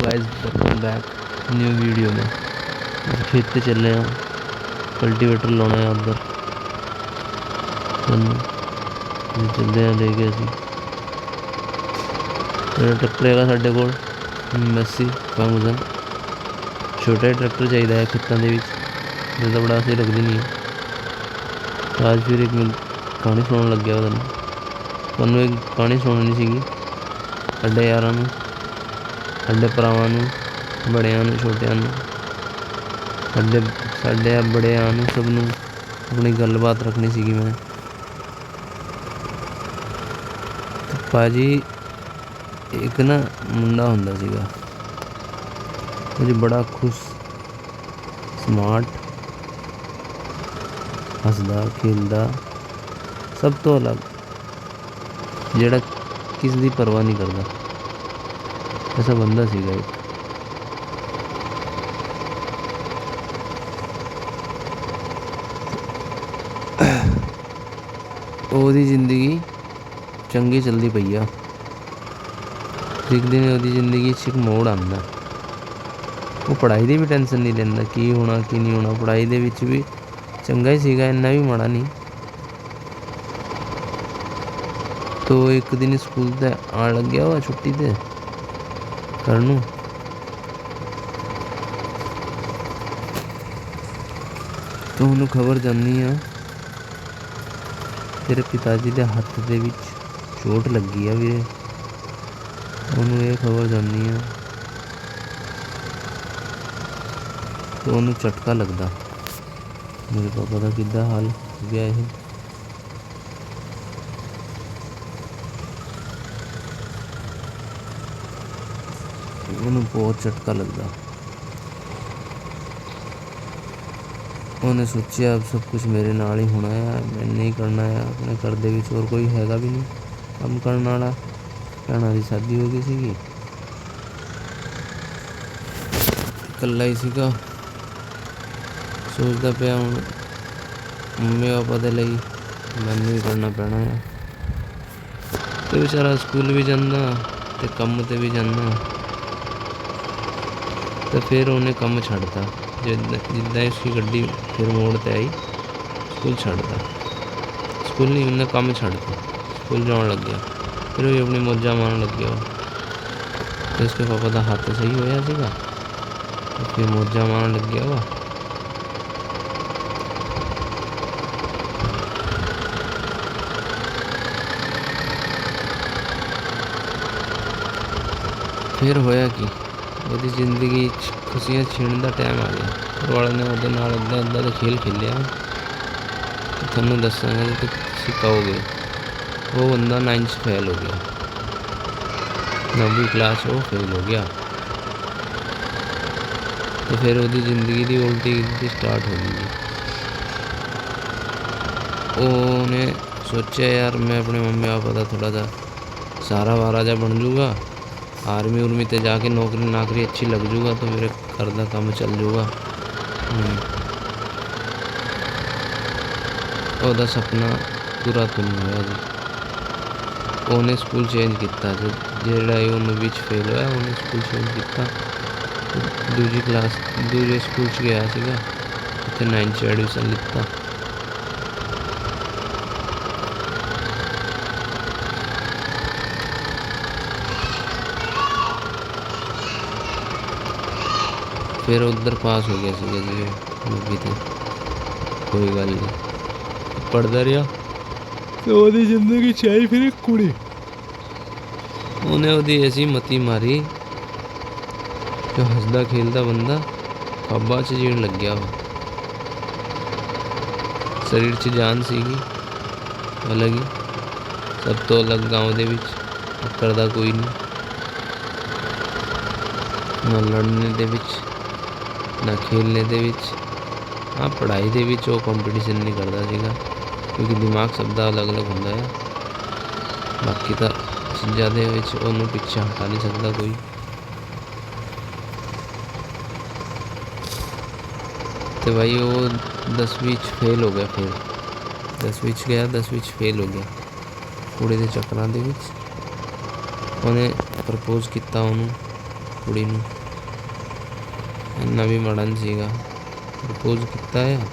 Guys, welcome back new video में। खेत पे चले हैं, कल्टीवेटर लाना है उधर चलते हैं लेके असी ट्रैक्टर है साढ़े को मैसी 5000 छोटा ही ट्रैक्टर चाहिए खेतों के ज़्यादा बड़ा सही लगती नहीं है। आज फिर एक कहानी सुनाने लग गया तुहानू एक कहानी सुनानी सी साढ़े यारां नूं, साढ़े भरावां नूं, बड़ियां नूं, छोटियां नूं, साढ़े बड़ियां नूं, सब नूं अपनी गलबात रखनी सी मैं। भाजी एक ना मुंडा हुंदा सीगा, वो जी बड़ा खुश, स्मार्ट, हसदा खेलदा, सब तो अलग, जेड़ा किसी की परवाह नहीं करता, ऐसा बंदा सीगा एक। ओदी जिंदगी चंगी चलती पई आ। एक दिन ओदी जिंदगी च एक मोड़ आंदा, वो पढ़ाई की भी टेंशन नहीं लेंदा की होना की नहीं होना, पढ़ाई दे विच भी चंगा ही सीगा, इन्ना भी माड़ा नहीं। तो एक दिन स्कूल ते आन लग गया हुआ छुट्टी ते घर नूं, तो उन्होंने खबर जानी आ तेरे पिताजी के हथ दे विच चोट लगी है वीरे। उन्होंने ये खबर जानी आ तो उन्होंने झटका लगता, मेरे पापा का किद्दां हाल हो गया है। उन्होंने बहुत झटका लगता, उन्हें सोचा अब सब कुछ मेरे नाल ही होना है, मैंने ही करना है। अपने घर दे विच होर कोई हैगा भी नहीं काम करने वाला, भैणां दी शादी हो गई सीगी, इकल्ला ही सीगा। सोचता पिया हुण मम्मी पापा दे लई मैनूं ही करना पैना है। तो बेचारा स्कूल भी जांदा ते कम ते भी जांदा, तो फिर उन्हें कम छड्डता जिद्दां उसकी गड्डी फिर मोड़ ते आई, स्कूल छड्डता, स्कूल नहीं उन्हें कम छड्डता, स्कूल जान लग गया। फिर वो अपनी मौजा मारन लग गया। तो उसके पापा का हाथ सही होया सीगा, तो फिर मौजा मारन लग गया वा। फिर होया कि वो जिंदगी खुशियां छीणन का टाइम आ गया। घर वाले ने वो नाल इदा खेल खेलिया, थोनू दसांगा तो तुसीं कहोगे। वो बंदा 9th फेल हो गया, 9वीं क्लास वो फेल हो गया। तो फिर वो जिंदगी की उल्टी गिनती स्टार्ट हो गई। उन्हें सोचा यार मैं अपने मम्मी पापा का थोड़ा सा सहारा वारा जा बन जूगा, आर्मी उर्मी ते जाके नौकरी नाकरी अच्छी लग जूगा, तो मेरे घर का काम चल जूगा। ਉਹਦਾ सुपना पूरा तो नहीं होया जी। उन्हें स्कूल चेंज किया, ਜਿਹੜਾ ਉਹਨੂੰ ਵਿੱਚ फेल होया उन्हें स्कूल चेंज किया, दूजी क्लास दूजे स्कूल गया सीगा, उत्थे 9th एडमिशन लिता। फिर उधर पास हो गया सीगा जी 9वीं ते, कोई गल नहीं, पढ़ता रहा। तो वो जिंदगी चाहिए फिर एक कुड़ी, उन्हें वो ऐसी मती मारी जो हसदा खेलता बंदा ख्वाबां च जीण लग गया। वो शरीर च जान सीगी अलग ही, सब तो अलग। गाँव दे विच करदा कोई नहीं, ना लड़ने दे विच ना खेलने दे विच। हाँ पढ़ाई दे विच वो कंपीटिशन नहीं करता सीगा, क्योंकि दिमाग सबका अलग अलग होंदा है। बाकी तो चीज़ों के उन्होंने पिछे हटा नहीं सकता कोई। तो भाई वो 10वीं फेल हो गया, फिर 10वीं गया, 10वीं फेल हो गया कुड़ी के चक्करां दे विच। उन्हें प्रपोज किया उन्होंने, ਕੁੜੀ ਨੂੰ ਇੰਨਾ ਵੀ ਮਾੜਾ ਨਹੀਂ ਸੀਗਾ। ਪ੍ਰਪੋਜ਼ ਕੀਤਾ ਆ